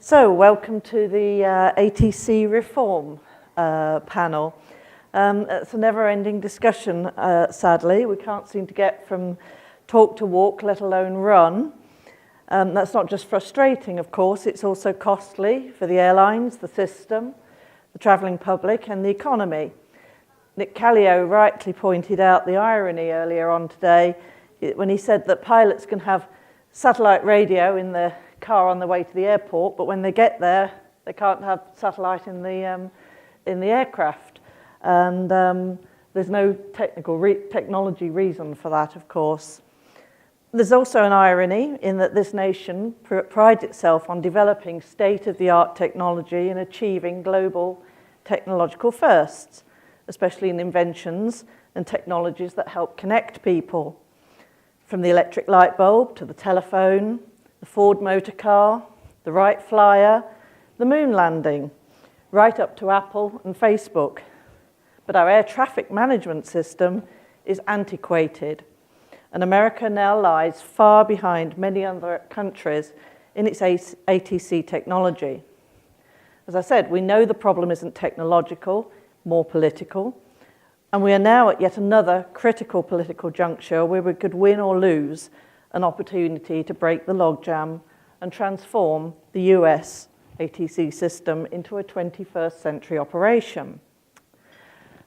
So, welcome to the ATC reform panel. It's a never-ending discussion, sadly. We can't seem to get from talk to walk, let alone run. That's not just frustrating, of course, it's also costly for the airlines, the system, the travelling public and the economy. Nick Callio rightly pointed out the irony earlier on today when he said that pilots can have satellite radio in their car on the way to the airport, but when they get there, they can't have satellite in the aircraft. And there's no technology reason for that, of course. There's also an irony in that this nation prides itself on developing state-of-the-art technology and achieving global technological firsts, especially in inventions and technologies that help connect people. From the electric light bulb to the telephone, the Ford motor car, the Wright Flyer, the moon landing, right up to Apple and Facebook. But our air traffic management system is antiquated, and America now lies far behind many other countries in its ATC technology. As I said, we know the problem isn't technological, more political, and we are now at yet another critical political juncture where we could win or lose an opportunity to break the logjam and transform the US ATC system into a 21st century operation.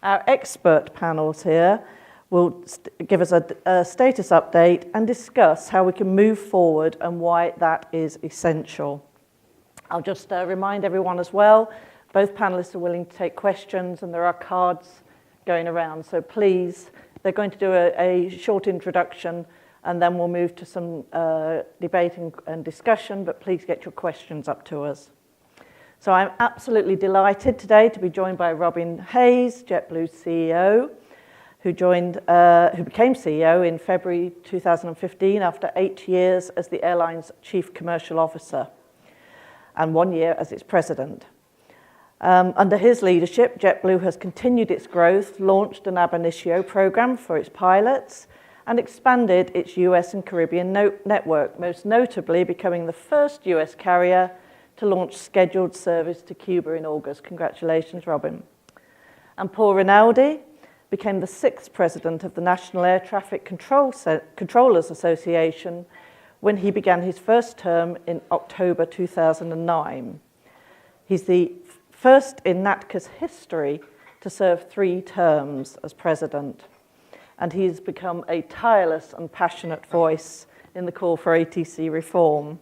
Our expert panels here will give us a status update and discuss how we can move forward and why that is essential. I'll just remind everyone as well, both panelists are willing to take questions and there are cards going around, so please, they're going to do a short introduction and then we'll move to some debate and discussion, but please get your questions up to us. So I'm absolutely delighted today to be joined by Robin Hayes, JetBlue's CEO, who became CEO in February 2015 after 8 years as the airline's Chief Commercial Officer and 1 year as its President. Under his leadership, JetBlue has continued its growth, launched an ab initio program for its pilots, and expanded its US and Caribbean network, most notably becoming the first US carrier to launch scheduled service to Cuba in August. Congratulations, Robin. And Paul Rinaldi became the 6th president of the National Air Traffic Controllers Association when he began his first term in October 2009. He's the first in NATCA's history to serve 3 terms as president. And he's become a tireless and passionate voice in the call for ATC reform.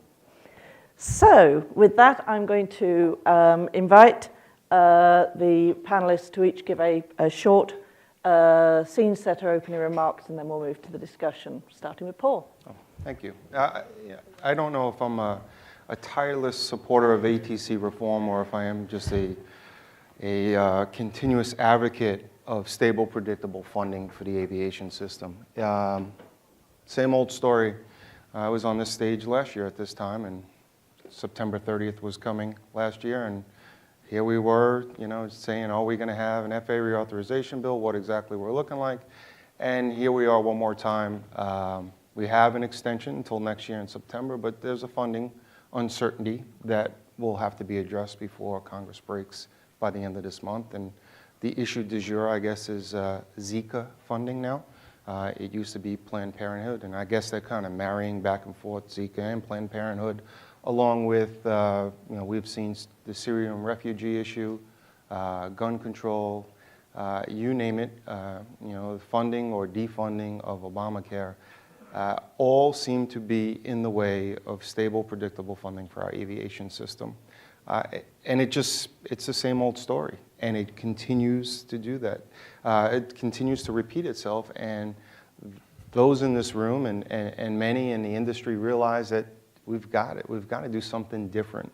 So, with that, I'm going to invite the panelists to each give a short scene setter opening remarks, and then we'll move to the discussion, starting with Paul. Oh, thank you. I don't know if I'm a tireless supporter of ATC reform or if I am just a continuous advocate of stable, predictable funding for the aviation system. Same old story. I was on this stage last year at this time, and September 30th was coming last year, and here we were, saying, are we going to have an FAA reauthorization bill, what exactly we're looking like, and here we are one more time. We have an extension until next year in September, but there's a funding uncertainty that will have to be addressed before Congress breaks by the end of this month. And the issue du jour, I guess, is Zika funding now. It used to be Planned Parenthood, and I guess they're kind of marrying back and forth Zika and Planned Parenthood, along with, we've seen the Syrian refugee issue, gun control, you name it, funding or defunding of Obamacare, all seem to be in the way of stable, predictable funding for our aviation system. And it's the same old story. And it continues to do that. It continues to repeat itself, and those in this room and many in the industry realize that we've got it. We've got to do something different.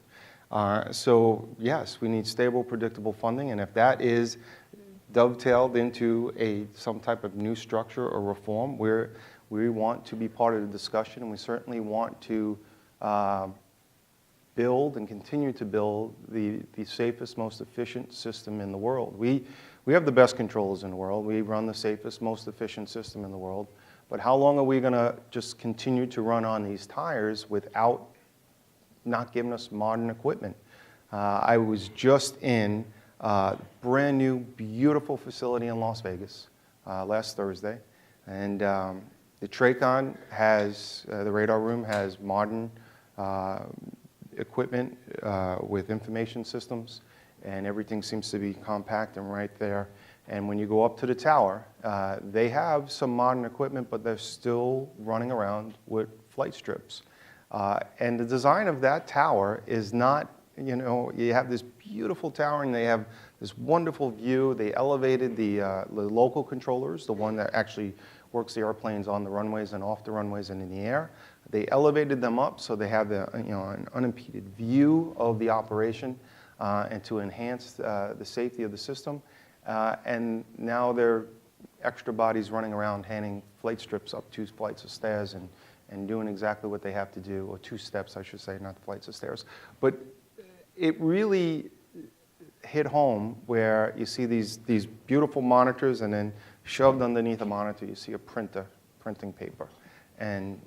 So yes, we need stable, predictable funding, and if that is dovetailed into some type of new structure or reform, we want to be part of the discussion, and we certainly want to build and continue to build the safest, most efficient system in the world. We have the best controllers in the world. We run the safest, most efficient system in the world. But how long are we going to just continue to run on these tires without not giving us modern equipment. I was just in a brand new, beautiful facility in Las Vegas last Thursday, and the TRACON has, the radar room has modern equipment with information systems, and everything seems to be compact and right there. And when you go up to the tower, they have some modern equipment, but they're still running around with flight strips. And the design of that tower is not, you know, you have this beautiful tower and they have this wonderful view. They elevated the local controllers, the one that actually works the airplanes on the runways and off the runways and in the air. They elevated them up so they have the, you know, an unimpeded view of the operation and to enhance the safety of the system. And now there are extra bodies running around handing flight strips up 2 flights of stairs and doing exactly what they have to do, or 2 steps, I should say, not flights of stairs. But it really hit home where you see these beautiful monitors, and then shoved underneath a monitor you see a printer printing paper. And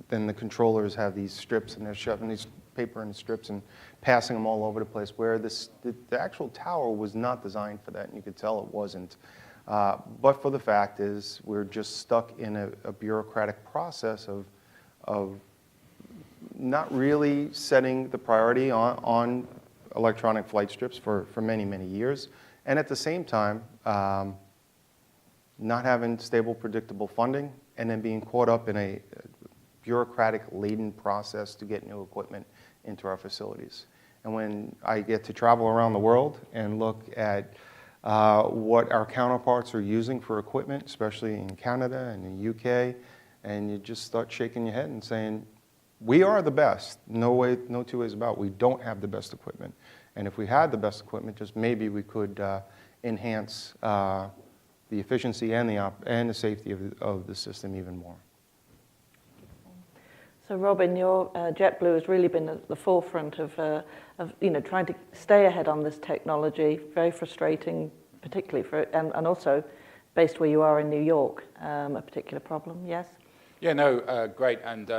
then the controllers have these strips, and they're shoving these paper in strips and passing them all over the place, where the actual tower was not designed for that, and you could tell it wasn't. But for the fact is, we're just stuck in a bureaucratic process of not really setting the priority on electronic flight strips for many, many years, and at the same time, not having stable, predictable funding, and then being caught up in a bureaucratic-laden process to get new equipment into our facilities. And when I get to travel around the world and look at what our counterparts are using for equipment, especially in Canada and in the UK, and you just start shaking your head and saying, we are the best. No way, no two ways about it. We don't have the best equipment. And if we had the best equipment, just maybe we could enhance the efficiency and the safety of the system even more. So Robin, your JetBlue has really been at the forefront of you know, trying to stay ahead on this technology. Very frustrating, particularly for, and also based where you are in New York, a particular problem. Yes. Yeah, no, great, and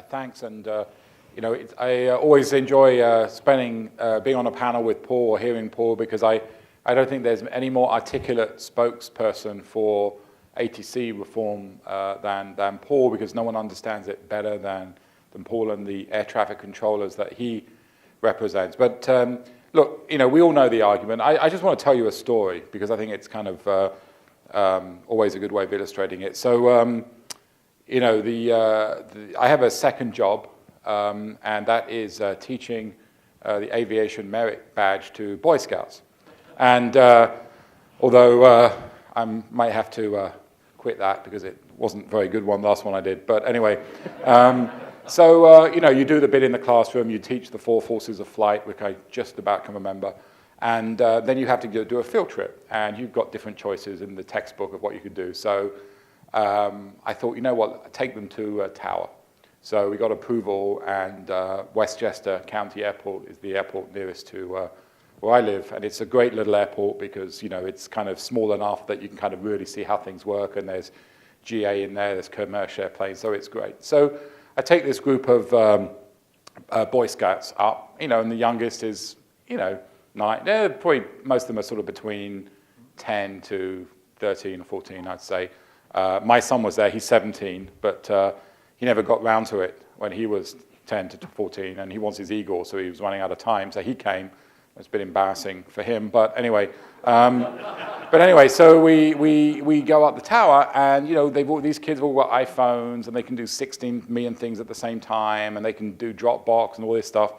thanks. And you know, I always enjoy being on a panel with Paul or hearing Paul, because I don't think there's any more articulate spokesperson for ATC reform than Paul, because no one understands it better than Paul and the air traffic controllers that he represents. But look, you know, we all know the argument. I just want to tell you a story, because I think it's kind of always a good way of illustrating it. So, you know, I have a second job, and that is teaching the aviation merit badge to Boy Scouts. And although I might have to quit that because it wasn't a very good one, the last one I did. But anyway, so, you know, you do the bit in the classroom, you teach the 4 forces of flight, which I just about can remember. And then you have to do a field trip, and you've got different choices in the textbook of what you could do. So I thought, you know what, take them to a tower. So we got approval, and Westchester County Airport is the airport nearest to where I live. And it's a great little airport because, you know, it's kind of small enough that you can kind of really see how things work, and there's GA in there, there's commercial airplanes, so it's great. So I take this group of Boy Scouts up, you know, and the youngest is, you know, 9. Probably most of them are sort of between 10 to 13 or 14, I'd say. My son was there, he's 17, but he never got round to it when he was 10 to 14, and he wants his Eagle, so he was running out of time, so he came. It's a bit embarrassing for him, but anyway. So we go up the tower, and you know, these kids have all got iPhones, and they can do 16 million things at the same time, and they can do Dropbox and all this stuff,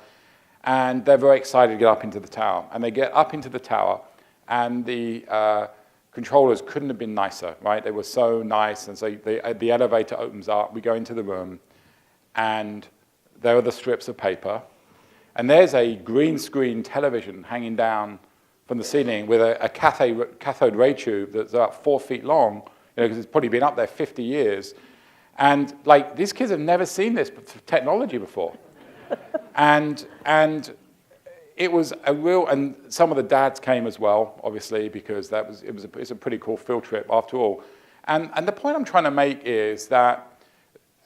and they're very excited to get up into the tower. And they get up into the tower, and the controllers couldn't have been nicer, right? They were so nice, and so the elevator opens up, we go into the room, and there are the strips of paper, and there's a green screen television hanging down from the ceiling with a cathode ray tube that's about 4 feet long, you know, because it's probably been up there 50 years. And like, these kids have never seen this technology before. and it was a real, and some of the dads came as well, obviously, because it's a pretty cool field trip after all. And the point I'm trying to make is that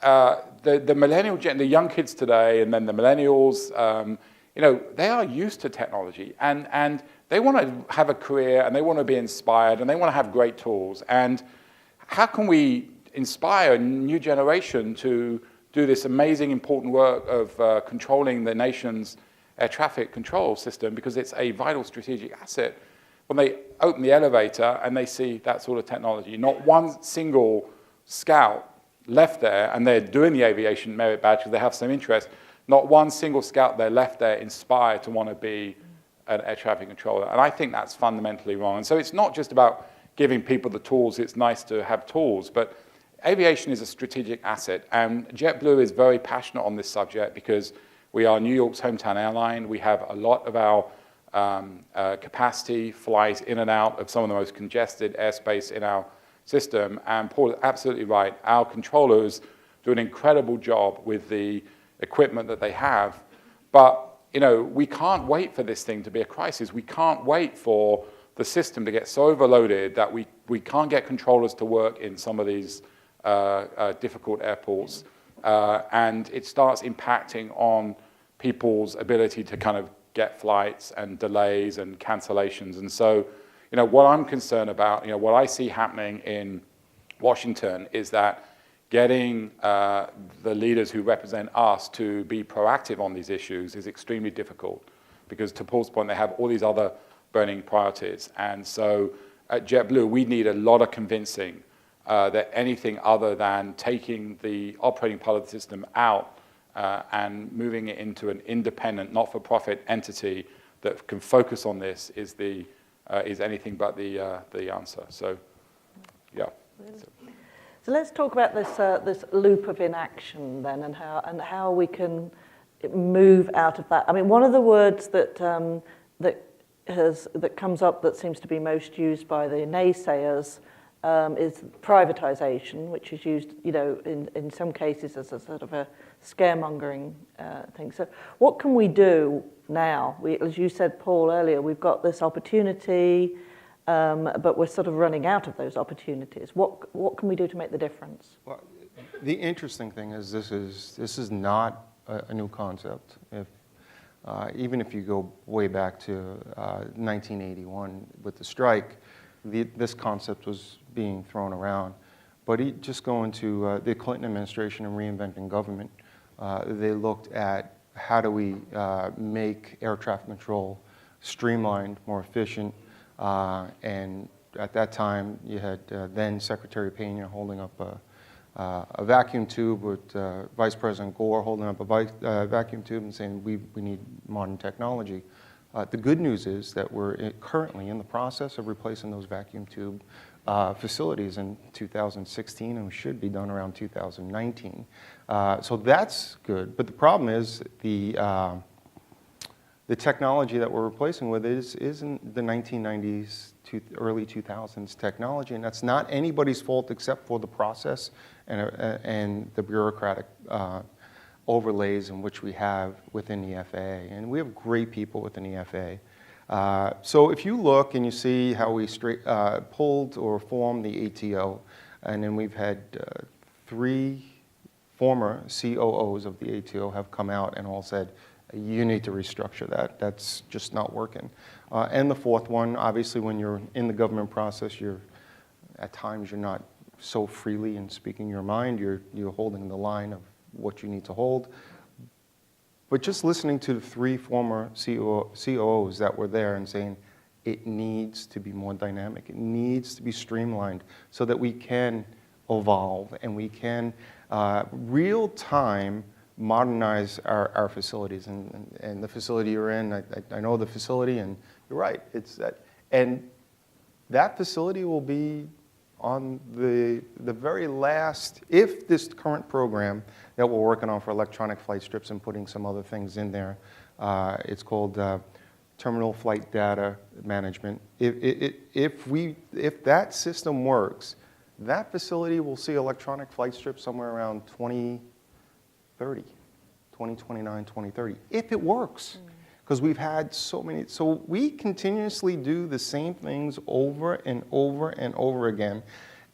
the millennial the young kids today, and then the millennials, they are used to technology, and they want to have a career, and they want to be inspired, and they want to have great tools. And how can we inspire a new generation to do this amazing, important work of controlling the nation's air traffic control system, because it's a vital strategic asset, when they open the elevator and they see that sort of technology? Not one single scout left there, and they're doing the aviation merit badge because they have some interest. Not one single scout there left there inspired to want to be an air traffic controller. And I think that's fundamentally wrong. And so it's not just about giving people the tools. It's nice to have tools, but aviation is a strategic asset. And JetBlue is very passionate on this subject because we are New York's hometown airline. We have a lot of our capacity flies in and out of some of the most congested airspace in our system. And Paul is absolutely right. Our controllers do an incredible job with the equipment that they have. But we can't wait for this thing to be a crisis. We can't wait for the system to get so overloaded that we can't get controllers to work in some of these difficult airports. And it starts impacting on people's ability to kind of get flights and delays and cancellations. And so, what I'm concerned about, what I see happening in Washington is that getting the leaders who represent us to be proactive on these issues is extremely difficult, because to Paul's point, they have all these other burning priorities. And so at JetBlue, we need a lot of convincing that anything other than taking the operating part of the system out and moving it into an independent, not-for-profit entity that can focus on this is anything but the answer. So, yeah. So let's talk about this loop of inaction then, and how we can move out of that. I mean, one of the words that comes up that seems to be most used by the naysayers is privatization, which is used, in some cases as a sort of a scaremongering thing. So what can we do now? As you said, Paul, earlier, we've got this opportunity, but we're sort of running out of those opportunities. What can we do to make the difference? Well, the interesting thing is this is not a new concept. Even if you go way back to 1981 with the strike, this concept was being thrown around. But just going to the Clinton administration and reinventing government, they looked at how do we make air traffic control streamlined, more efficient, and at that time you had then Secretary Pena holding up a vacuum tube with Vice President Gore holding up a vacuum tube and saying we need modern technology. The good news is that we're currently in the process of replacing those vacuum tube facilities in 2016, and we should be done around 2019. So that's good, but the problem is the technology that we're replacing with isn't the 1990s to early 2000s technology, and that's not anybody's fault except for the process and the bureaucratic overlays in which we have within the FAA. And we have great people within the FAA. So if you look and you see how we pulled or formed the ATO, and then we've had 3 former COOs of the ATO have come out and all said, you need to restructure that. That's just not working. And the 4th one, obviously when you're in the government process, at times you're not so freely in speaking your mind. You're holding the line of what you need to hold. But just listening to the 3 former COOs that were there and saying, it needs to be more dynamic. It needs to be streamlined so that we can evolve and we can real-time modernize our facilities. And the facility you're in, I know the facility, and you're right. It's that, and that facility will be on the very last, if this current program that we're working on for electronic flight strips and putting some other things in there, it's called Terminal Flight Data Management. If that system works, that facility will see electronic flight strips somewhere around 2030, 2029, 2030, if it works. Because we've had so many, so we continuously do the same things over and over and over again,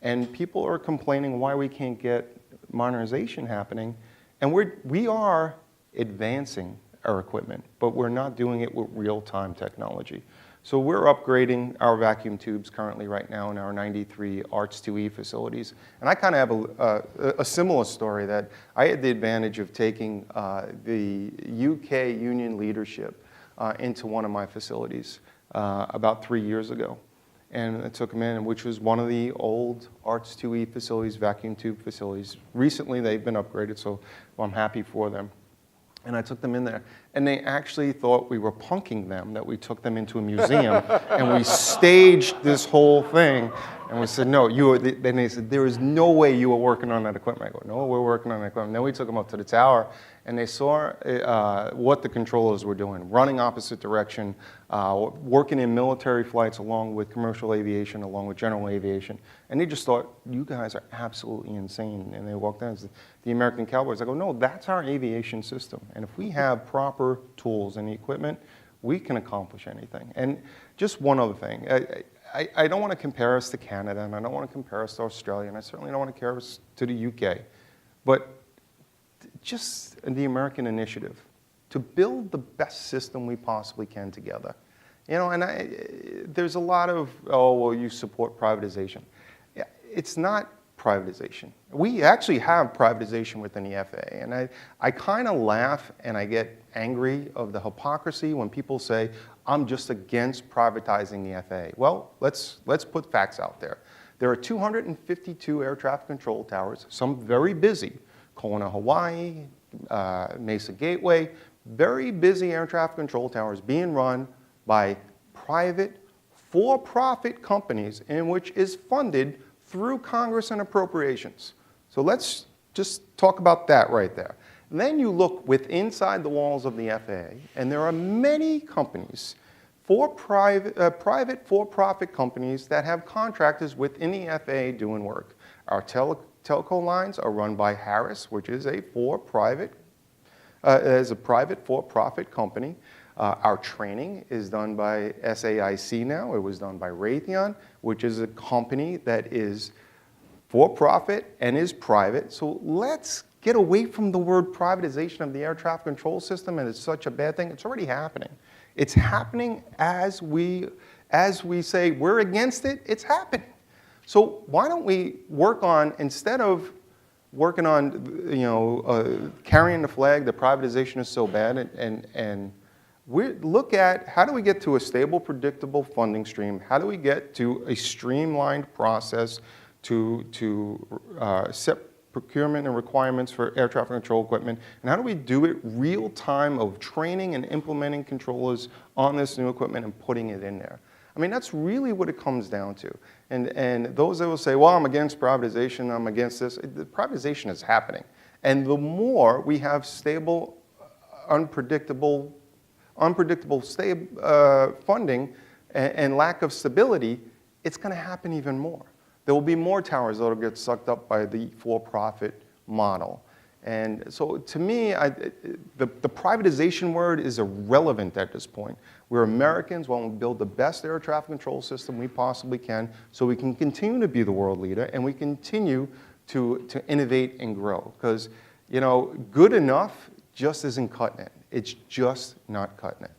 and people are complaining why we can't get modernization happening, and we are advancing our equipment, but we're not doing it with real-time technology. So we're upgrading our vacuum tubes currently right now in our 93 ARTS 2E facilities. And I kind of have a similar story that I had the advantage of taking the UK union leadership into one of my facilities about 3 years ago. And I took them in, which was one of the old ARTS 2E facilities, vacuum tube facilities. Recently, they've been upgraded, so I'm happy for them. And I took them in there, and they actually thought we were punking them, that we took them into a museum, and we staged this whole thing. And we said, no, then they said, there is no way you were working on that equipment. I go, no, we're working on that equipment. Then we took them up to the tower, and they saw what the controllers were doing, running opposite direction, working in military flights along with commercial aviation, along with general aviation. And they just thought, you guys are absolutely insane. And they walked in and said, the American Cowboys. I go, no, that's our aviation system. And if we have proper tools and equipment, we can accomplish anything. And just one other thing. I don't want to compare us to Canada, and I don't want to compare us to Australia, and I certainly don't want to compare us to the UK. But just the American initiative to build the best system we possibly can together. You know, and there's a lot of, oh, well, you support privatization. It's not privatization. We actually have privatization within the FAA, and I kind of laugh and I get angry of the hypocrisy when people say, I'm just against privatizing the FAA. Well, let's put facts out there. There are 252 air traffic control towers, some very busy, Kona, Hawaii, Mesa Gateway, very busy air traffic control towers being run by private, for-profit companies in which is funded through Congress and appropriations. So let's just talk about that right there. And then you look inside the walls of the FAA, and there are many companies, private for-profit companies that have contractors within the FAA doing work. Our telco lines are run by Harris, which is a private for-profit company. Our training is done by SAIC now. It was done by Raytheon, which is a company that is for-profit and is private. So let's get away from the word privatization of the air traffic control system, and it's such a bad thing. It's already happening. It's happening as we say we're against it, it's happening. So why don't we work on, instead of working on carrying the flag that privatization is so bad, and we look at how do we get to a stable, predictable funding stream? How do we get to a streamlined process to set procurement and requirements for air traffic control equipment? And how do we do it real time of training and implementing controllers on this new equipment and putting it in there? I mean, that's really what it comes down to. And those that will say, well, I'm against privatization, I'm against this, the privatization is happening. And the more we have stable, unpredictable funding and lack of stability, it's going to happen even more. There will be more towers that will get sucked up by the for-profit model. And so to me, the privatization word is irrelevant at this point. We're Americans, want to build the best air traffic control system we possibly can so we can continue to be the world leader and we continue to innovate and grow. Because, you know, good enough just isn't cutting it. It's just not cutting it.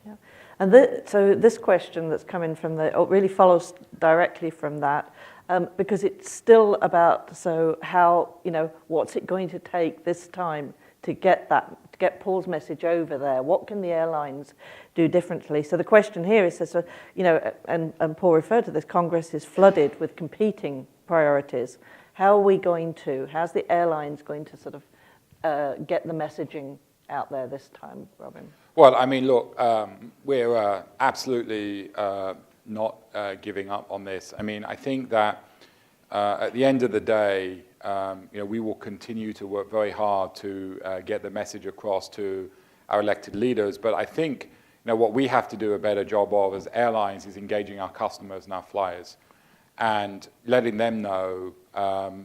Yeah. And so this question that's come in from really follows directly from that, because it's still about, so how, what's it going to take this time to get Paul's message over there? What can the airlines do differently? So the question here is, so, and Paul referred to this, Congress is flooded with competing priorities. How are we going to, how's the airlines going to sort of get the messaging out there this time, Robin? Well, I mean, look, we're absolutely not giving up on this. I mean, I think that at the end of the day, we will continue to work very hard to get the message across to our elected leaders. But I think what we have to do a better job of as airlines is engaging our customers and our flyers and letting them know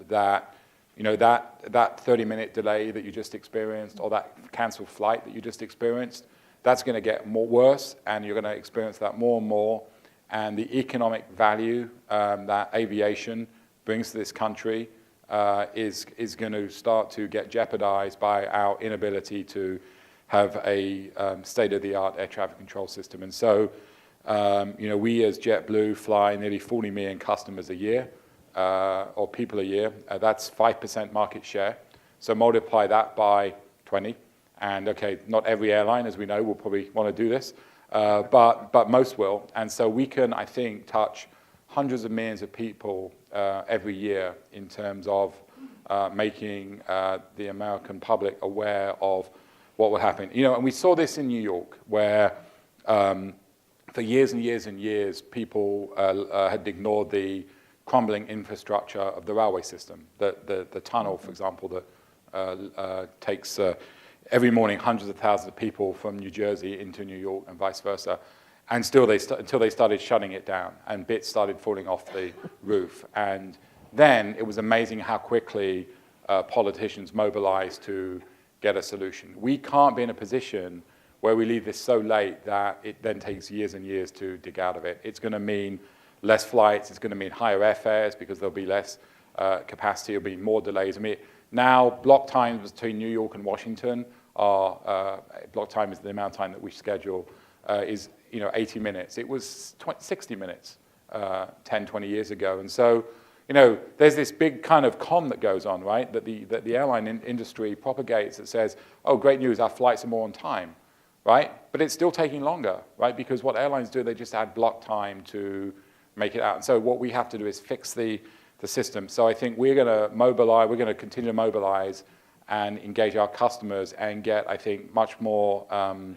that that 30-minute delay that you just experienced or that canceled flight that you just experienced, that's going to get worse, and you're going to experience that more and more. And the economic value that aviation brings to this country is going to start to get jeopardized by our inability to have a state-of-the-art air traffic control system. And so, we as JetBlue fly nearly 40 million customers a year, or people a year. That's 5% market share. So multiply that by 20. And okay, not every airline, as we know, will probably want to do this, but most will. And so we can, I think, touch hundreds of millions of people every year in terms of making the American public aware of what will happen. And we saw this in New York, where for years and years and years, people had ignored the crumbling infrastructure of the railway system. The tunnel, for example, that takes every morning hundreds of thousands of people from New Jersey into New York and vice versa. And still, until they started shutting it down and bits started falling off the roof. And then it was amazing how quickly politicians mobilized to get a solution. We can't be in a position where we leave this so late that it then takes years and years to dig out of it. It's going to mean less flights. It's going to mean higher airfares because there'll be less capacity. There'll be more delays. I mean, now block times between New York and Washington are block time is the amount of time that we schedule is 80 minutes. It was 60 minutes 10, 20 years ago. And so, there's this big kind of con that goes on, right? That the airline industry propagates that says, oh, great news, our flights are more on time, right? But it's still taking longer, right? Because what airlines do, they just add block time to make it out. And so what we have to do is fix the system. So I think we're going to mobilize, we're going to continue to mobilize and engage our customers and get, I think, much more kind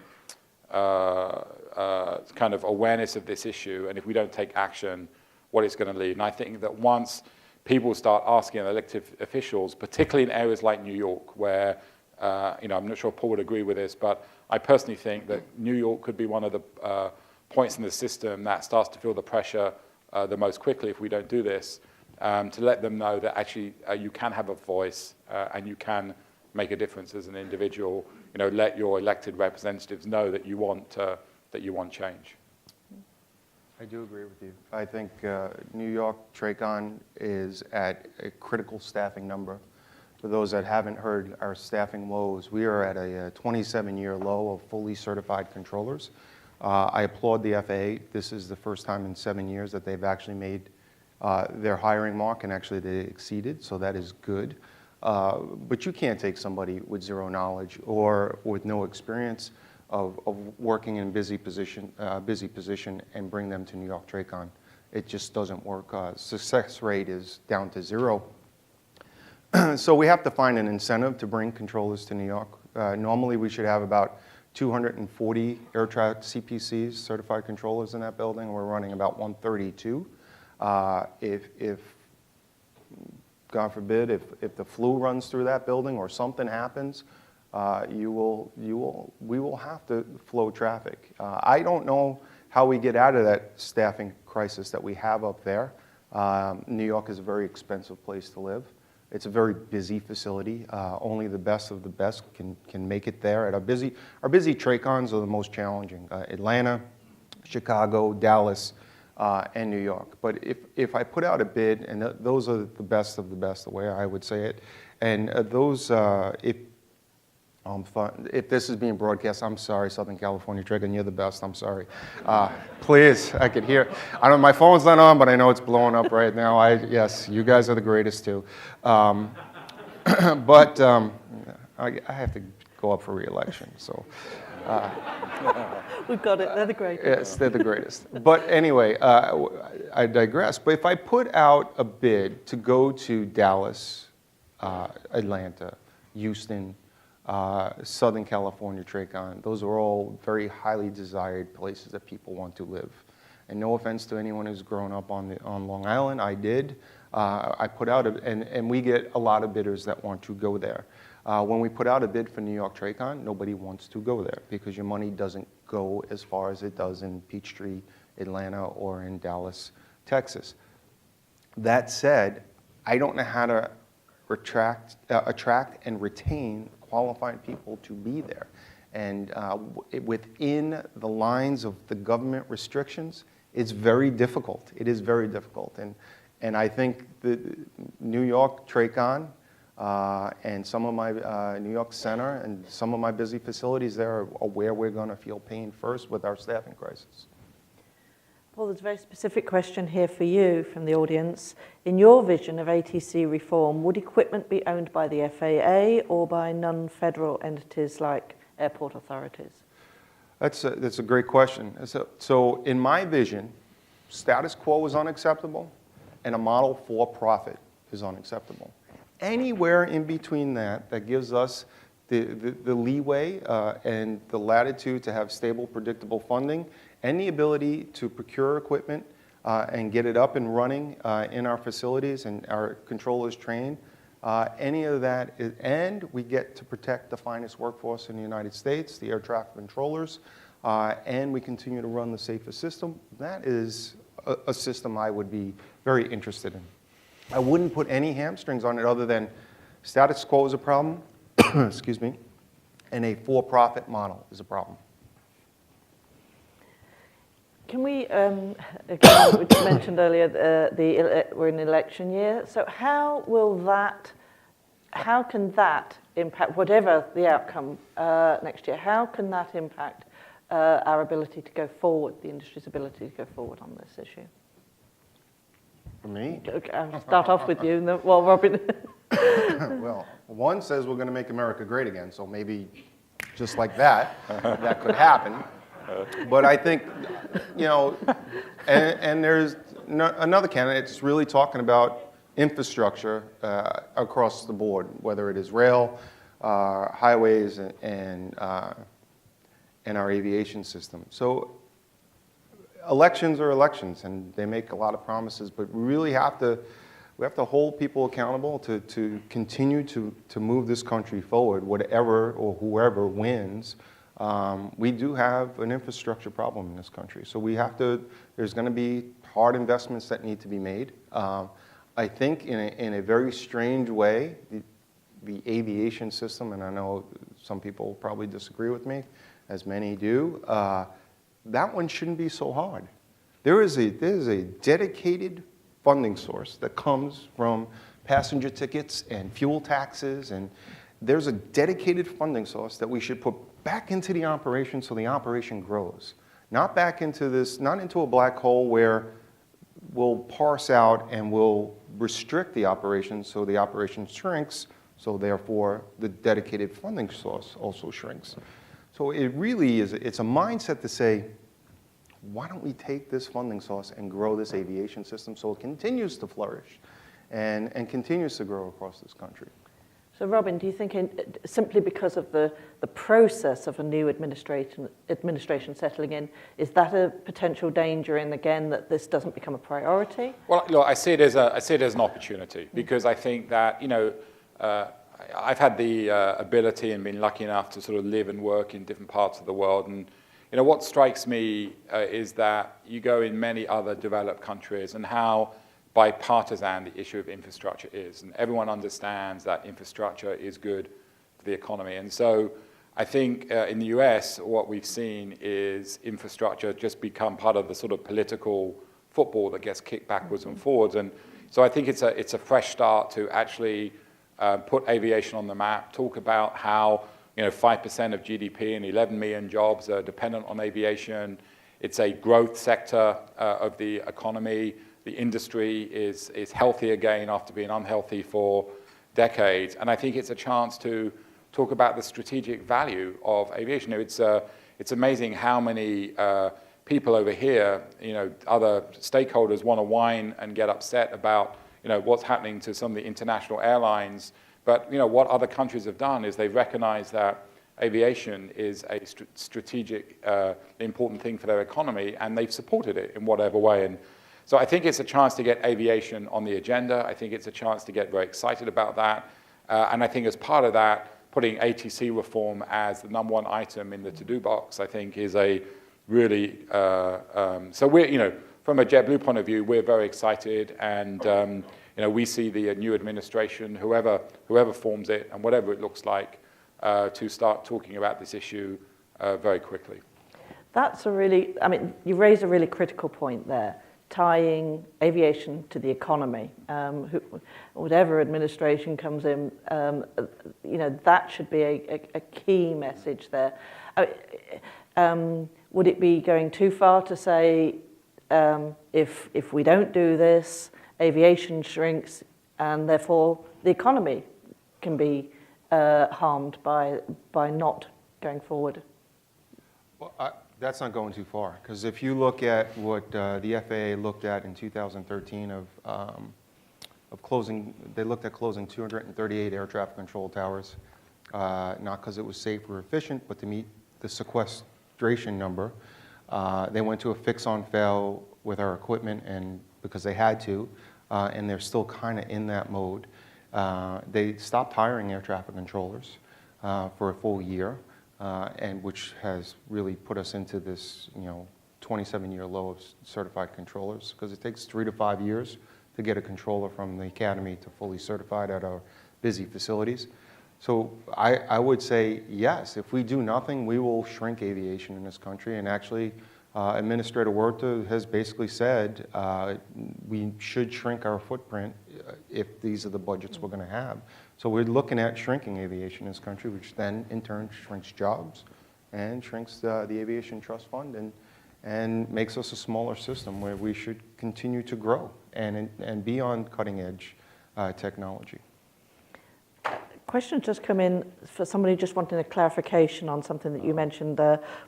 of awareness of this issue. And if we don't take action, what it's going to lead. And I think that once people start asking elected officials, particularly in areas like New York, where, I'm not sure Paul would agree with this, but I personally think that New York could be one of the points in the system that starts to feel the pressure the most quickly if we don't do this, to let them know that actually you can have a voice and you can make a difference as an individual. Let your elected representatives know that you want change. I do agree with you. I think New York TRACON is at a critical staffing number. For those that haven't heard our staffing woes, we are at a 27-year low of fully certified controllers. I applaud the FAA. This is the first time in 7 years that they've actually made their hiring mark, and actually they exceeded, so that is good. But you can't take somebody with zero knowledge or with no experience of working in busy position and bring them to New York TRACON. It just doesn't work. Success rate is down to 0. So we have to find an incentive to bring controllers to New York. Normally we should have about 240 air traffic CPCs, certified controllers in that building. We're running about 132. If God forbid, if the flu runs through that building or something happens, we will have to flow traffic. I don't know how we get out of that staffing crisis that we have up there. New York is a very expensive place to live. It's a very busy facility. Only the best of the best can make it there. Our busy TRACONs are the most challenging. Atlanta, Chicago, Dallas, and New York. But if I put out a bid, and those are the best of the best, the way I would say it, and if this is being broadcast, I'm sorry, Southern California TRACON, you're the best, I'm sorry. Please, I could hear, my phone's not on, but I know it's blowing up right now. Yes, you guys are the greatest too. But I have to go up for re-election, so. We've got it, they're the greatest. Yes, they're the greatest. But anyway, I digress. But if I put out a bid to go to Dallas, Atlanta, Houston, Southern California TRACON, those are all very highly desired places that people want to live. And no offense to anyone who's grown up on Long Island, I did. I put out, and we get a lot of bidders that want to go there. When we put out a bid for New York TRACON, nobody wants to go there because your money doesn't go as far as it does in Peachtree, Atlanta, or in Dallas, Texas. That said, I don't know how to attract and retain qualified people to be there. And within the lines of the government restrictions, it's very difficult. It is very difficult. And I think the New York TRACON and some of my New York Center and some of my busy facilities there are where we're going to feel pain first with our staffing crisis. Paul, there's a very specific question here for you from the audience. In your vision of ATC reform, would equipment be owned by the FAA or by non-federal entities like airport authorities? That's a great question. So in my vision, status quo is unacceptable, and a model for profit is unacceptable. Anywhere in between that gives us the leeway and the latitude to have stable, predictable funding and the ability to procure equipment and get it up and running in our facilities and our controllers trained. Any of that, and we get to protect the finest workforce in the United States, the air traffic controllers, and we continue to run the safest system. That is a system I would be very interested in. I wouldn't put any hamstrings on it other than status quo is a problem, excuse me, and a for-profit model is a problem. Can we, again, we mentioned earlier, we're in an election year, so how can that impact, whatever the outcome next year, how can that impact our ability to go forward, the industry's ability to go forward on this issue? For me? Okay, I'll start off with you, and then, well, Robin. Well, one says we're going to make America great again, so maybe just like that, that could happen. But I think, you know, and there's another candidate that's really talking about infrastructure across the board, whether it is rail, highways, and our aviation system. So elections are elections, and they make a lot of promises, but we really have to hold people accountable to continue to move this country forward, whatever or whoever wins. We do have an infrastructure problem in this country. So there's going to be hard investments that need to be made. I think in a very strange way, the aviation system, and I know some people probably disagree with me, as many do, that one shouldn't be so hard. There is a dedicated funding source that comes from passenger tickets and fuel taxes, and there's a dedicated funding source that we should put back into the operation so the operation grows. Not back into this, not into a black hole where we'll parse out and we'll restrict the operation so the operation shrinks, so therefore the dedicated funding source also shrinks. So it really is, it's a mindset to say, why don't we take this funding source and grow this aviation system so it continues to flourish and continues to grow across this country? So Robin, do you think simply because of the process of a new administration settling in, is that a potential danger in, again, that this doesn't become a priority? Well, look, I see it as an opportunity, because I think that, you know, I've had the ability and been lucky enough to sort of live and work in different parts of the world. And, you know, what strikes me is that you go in many other developed countries and how bipartisan the issue of infrastructure is. And everyone understands that infrastructure is good for the economy. And so I think in the US, what we've seen is infrastructure just become part of the sort of political football that gets kicked backwards and forwards. And so I think it's a fresh start to actually put aviation on the map, talk about how 5% of GDP and 11 million jobs are dependent on aviation. It's a growth sector of the economy. The industry is healthy again after being unhealthy for decades. And I think it's a chance to talk about the strategic value of aviation. It's amazing how many people over here, other stakeholders want to whine and get upset about what's happening to some of the international airlines. But what other countries have done is they've recognized that aviation is a strategic, important thing for their economy, and they've supported it in whatever way. And so I think it's a chance to get aviation on the agenda. I think it's a chance to get very excited about that. And I think as part of that, putting ATC reform as the #1 item in the to-do box, I think is a really, so we're, from a JetBlue point of view, we're very excited, and we see the new administration, whoever forms it and whatever it looks like, to start talking about this issue very quickly. That's you raised a really critical point there. tying aviation to the economy. Whatever administration comes in, that should be a key message there. Would it be going too far to say if we don't do this, aviation shrinks and therefore the economy can be harmed by not going forward? Well, that's not going too far, because if you look at what the FAA looked at in 2013 of closing, they looked at closing 238 air traffic control towers, not because it was safe or efficient, but to meet the sequestration number. They went to a fix on fail with our equipment, and because they had to, and they're still kind of in that mode. They stopped hiring air traffic controllers for a full year. And which has really put us into this, 27-year low of certified controllers, because it takes 3 to 5 years to get a controller from the academy to fully certified at our busy facilities. So I would say, yes, if we do nothing, we will shrink aviation in this country. And actually, Administrator Huerta has basically said we should shrink our footprint if these are the budgets we're going to have. So we're looking at shrinking aviation in this country, which then in turn shrinks jobs and shrinks the Aviation Trust Fund and makes us a smaller system where we should continue to grow and be on cutting edge technology. Questions just come in for somebody just wanting a clarification on something that you mentioned,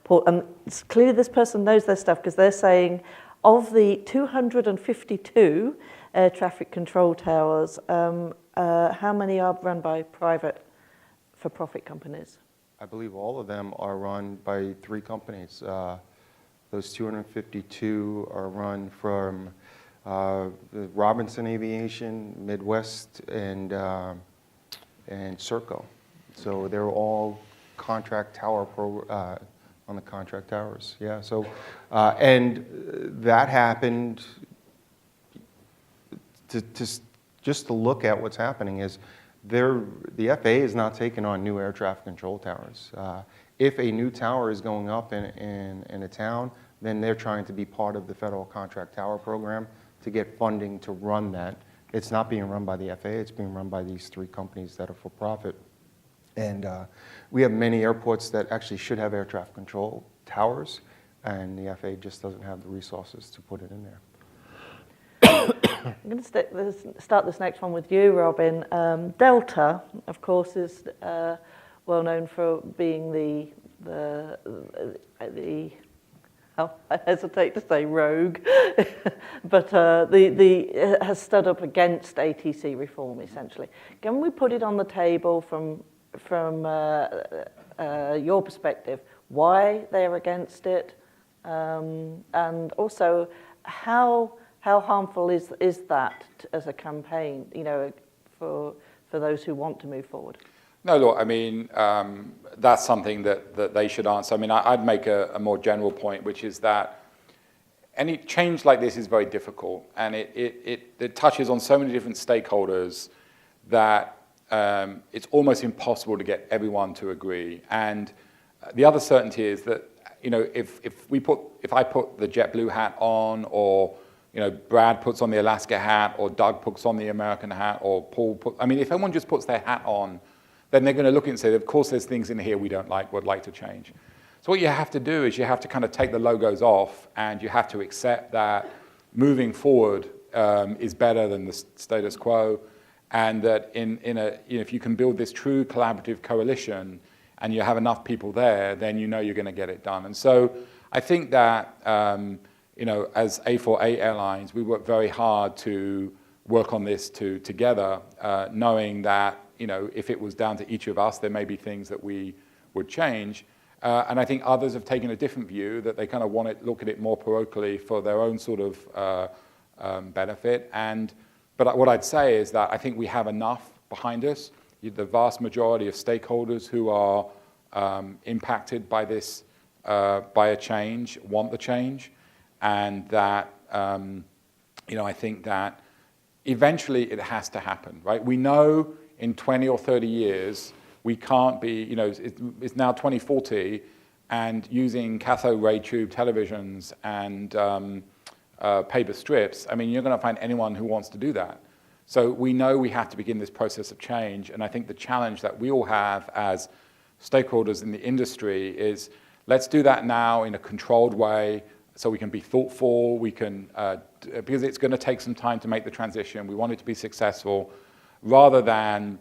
Paul. And it's clearly this person knows their stuff, because they're saying of the 252 air traffic control towers, how many are run by private for-profit companies? I believe all of them are run by 3 companies. Those 252 are run from Robinson Aviation, Midwest, and Serco. So they're all contract tower on the contract towers. Yeah. So and that happened just to look at what's happening is the FAA is not taking on new air traffic control towers. If a new tower is going up in a town, then they're trying to be part of the federal contract tower program to get funding to run that. It's not being run by the FAA, it's being run by these 3 companies that are for profit. And we have many airports that actually should have air traffic control towers, and the FAA just doesn't have the resources to put it in there. I'm going to start this next one with you, Robin. Delta, of course, is well known for being the I hesitate to say rogue, but has stood up against ATC reform, essentially. Can we put it on the table from your perspective, why they're against it, and also how harmful is that as a campaign, for those who want to move forward? No, look, I mean, that's something that they should answer. I mean, I'd make a more general point, which is that any change like this is very difficult, and it touches on so many different stakeholders that it's almost impossible to get everyone to agree. And the other certainty is that, if I put the JetBlue hat on, or Brad puts on the Alaska hat, or Doug puts on the American hat, or Paul if everyone just puts their hat on, then they're going to look and say, of course there's things in here we don't like, would like to change. So what you have to do is you have to kind of take the logos off, and you have to accept that moving forward is better than the status quo, and that if you can build this true collaborative coalition and you have enough people there, then you're going to get it done. And so I think that as A4A Airlines, we work very hard to work on this together, knowing that if it was down to each of us, there may be things that we would change. And I think others have taken a different view, that they kind of want to look at it more parochially for their own sort of benefit. But what I'd say is that I think we have enough behind us. The vast majority of stakeholders who are impacted by this, by a change, want the change. And that, I think that eventually it has to happen, right? We know in 20 or 30 years, we can't be, it's now 2040, and using cathode ray tube televisions and paper strips, I mean, you're going to find anyone who wants to do that. So we know we have to begin this process of change, and I think the challenge that we all have as stakeholders in the industry is let's do that now in a controlled way so we can be thoughtful, we can, because it's going to take some time to make the transition, we want it to be successful, rather than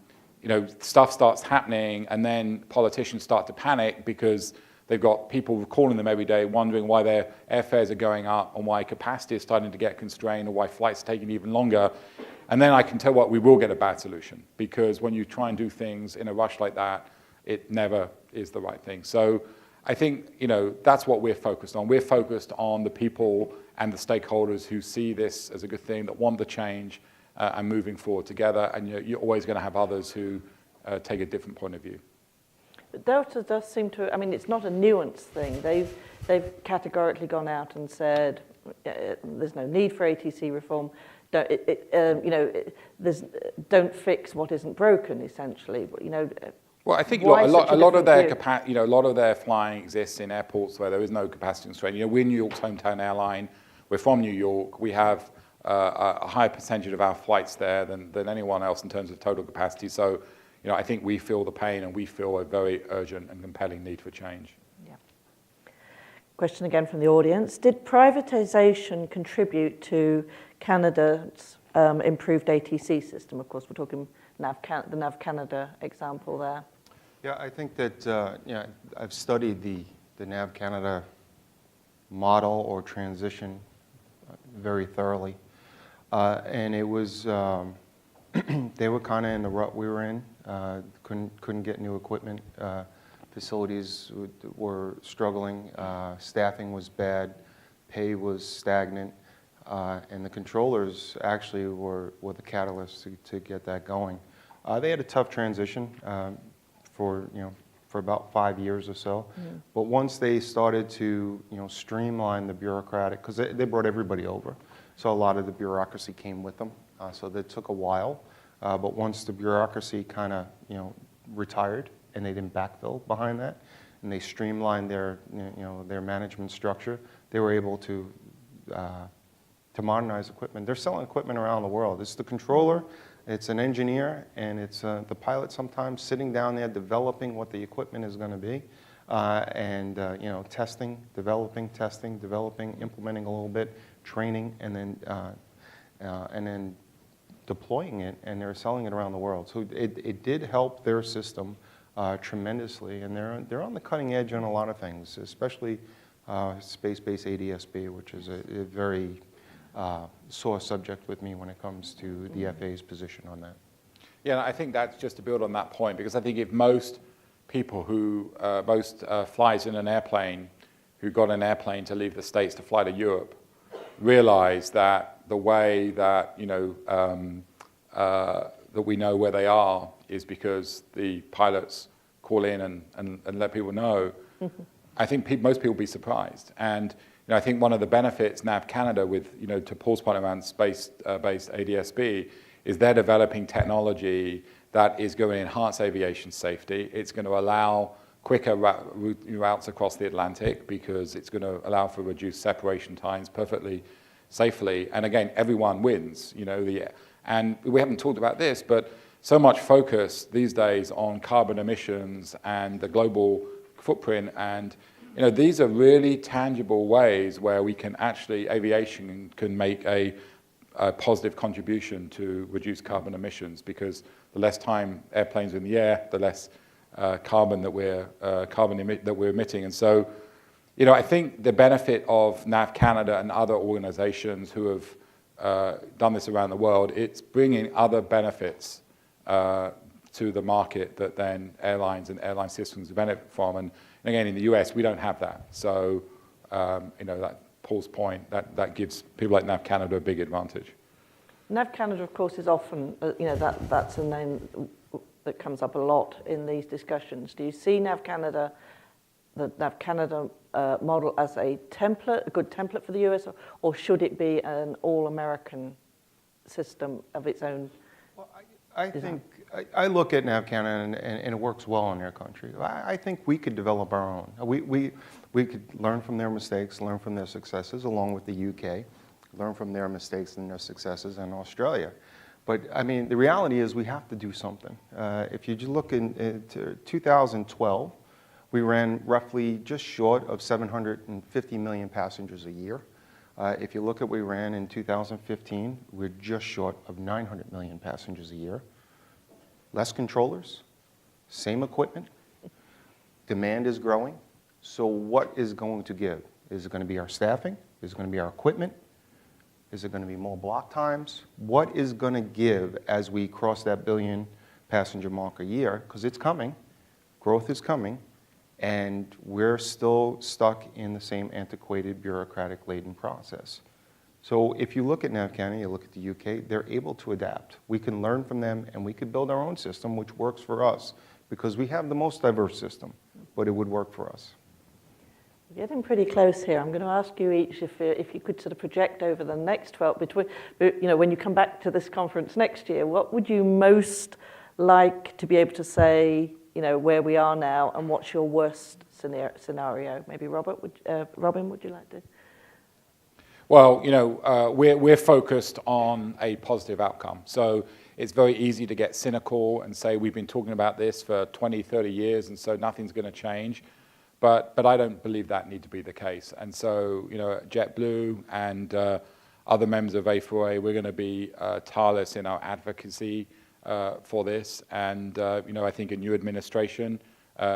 stuff starts happening and then politicians start to panic because they've got people calling them every day wondering why their airfares are going up and why capacity is starting to get constrained or why flights are taking even longer. And then I can tell what we will get a bad solution, because when you try and do things in a rush like that, it never is the right thing. So I think that's what we're focused on. We're focused on the people and the stakeholders who see this as a good thing, that want the change and moving forward together. And you're always going to have others who take a different point of view. Delta does seem to, I mean, it's not a nuanced thing. They've categorically gone out and said there's no need for ATC reform. Don't fix what isn't broken, essentially. Well, I think a lot of their flying exists in airports where there is no capacity constraint. We're New York's hometown airline. We're from New York. We have a higher percentage of our flights there than anyone else in terms of total capacity. So, I think we feel the pain and we feel a very urgent and compelling need for change. Yeah. Question again from the audience. Did privatization contribute to Canada's improved ATC system? Of course, we're talking the NAV Canada example there. Yeah, I think that I've studied the NAV Canada model or transition very thoroughly, and it was they were kind of in the rut we were in. Couldn't get new equipment. Facilities were struggling. Staffing was bad. Pay was stagnant. And the controllers actually were the catalyst to get that going. They had a tough transition for about 5 years or so. Mm. But once they started to streamline the bureaucratic, because they brought everybody over, so a lot of the bureaucracy came with them. So that took a while. But once the bureaucracy kind of retired and they didn't backfill behind that, and they streamlined their their management structure, they were able to modernize equipment. They're selling equipment around the world. It's the controller, it's an engineer, and it's the pilot sometimes sitting down there developing what the equipment is going to be, and testing, developing, implementing a little bit, training, and then deploying it, and they're selling it around the world. So it did help their system tremendously, and they're on the cutting edge on a lot of things, especially space-based ADS-B, which is a very sore subject with me when it comes to the FAA's position on that. Yeah, I think that's just to build on that point, because I think if most people who flies in an airplane who got an airplane to leave the States to fly to Europe realize that the way that that we know where they are is because the pilots call in and let people know. Mm-hmm. I think most people will be surprised. And I think one of the benefits NAV Canada with, to Paul's point around space-based ADS-B, is they're developing technology that is going to enhance aviation safety. It's going to allow quicker routes across the Atlantic because it's going to allow for reduced separation times perfectly safely. And again, everyone wins. And we haven't talked about this, but so much focus these days on carbon emissions and the global footprint, and these are really tangible ways where we can actually, aviation can make a positive contribution to reduce carbon emissions, because the less time airplanes are in the air, the less carbon that we're emitting. And so, I think the benefit of NAV Canada and other organizations who have done this around the world, it's bringing other benefits to the market that then airlines and airline systems benefit from. And again, in the US, we don't have that. So, that Paul's point, that gives people like NAV Canada a big advantage. NAV Canada, of course, is often, that's a name that comes up a lot in these discussions. Do you see NAV Canada, the NAV Canada model as a good template for the US, or should it be an all-American system of its own? Well, I think I look at NAV Canada and it works well in their country. I think we could develop our own. We could learn from their mistakes, learn from their successes, along with the UK. learn from their mistakes and their successes, and Australia. But I mean, the reality is we have to do something. If you look into 2012, we ran roughly just short of 750 million passengers a year. If you look at what we ran in 2015, we're just short of 900 million passengers a year. Less controllers, same equipment, demand is growing. So what is going to give? Is it going to be our staffing? Is it going to be our equipment? Is it going to be more block times? What is going to give as we cross that billion passenger mark a year? Because it's coming, growth is coming, and we're still stuck in the same antiquated, bureaucratic-laden process. So if you look at NATCA, you look at the UK, they're able to adapt. We can learn from them, and we could build our own system, which works for us, because we have the most diverse system, but it would work for us. We're getting pretty close here. I'm going to ask you each if you could sort of project over the next 12, when you come back to this conference next year, what would you most like to be able to say, where we are now, and what's your worst scenario? Maybe Robin, would you like to? Well, we're focused on a positive outcome. So it's very easy to get cynical and say we've been talking about this for 20, 30 years, and so nothing's going to change. But I don't believe that need to be the case. And so, JetBlue and other members of A4A, we're going to be tireless in our advocacy for this. And, I think a new administration,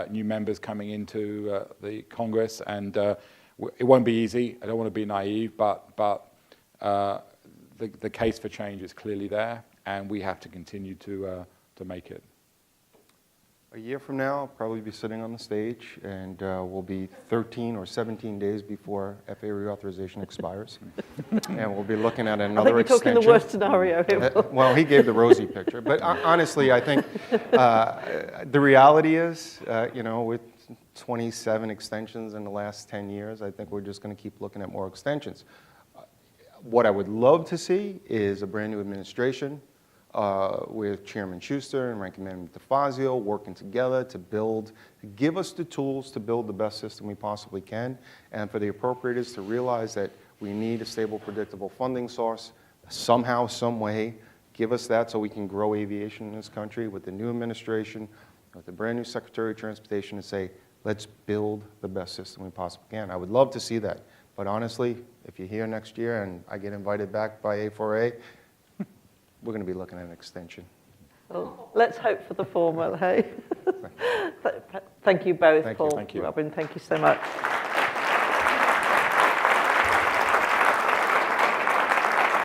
new members coming into the Congress, and it won't be easy. I don't want to be naive, but the case for change is clearly there, and we have to continue to make it. A year from now, I'll probably be sitting on the stage, and we'll be 13 or 17 days before FAA reauthorization expires. And we'll be looking at another extension. I think you're talking the worst scenario here. Well, he gave the rosy picture. But honestly, I think the reality is, with 27 extensions in the last 10 years, I think we're just going to keep looking at more extensions. What I would love to see is a brand new administration, with Chairman Schuster and Ranking Member DeFazio working together to give us the tools to build the best system we possibly can, and for the appropriators to realize that we need a stable, predictable funding source, somehow, some way, give us that so we can grow aviation in this country with the new administration, with the brand new Secretary of Transportation, to say, let's build the best system we possibly can. I would love to see that, but honestly, if you're here next year and I get invited back by A4A, we're going to be looking at an extension. Well, let's hope for the former, hey? Thank you both, Paul, Thank you. Robin, thank you so much.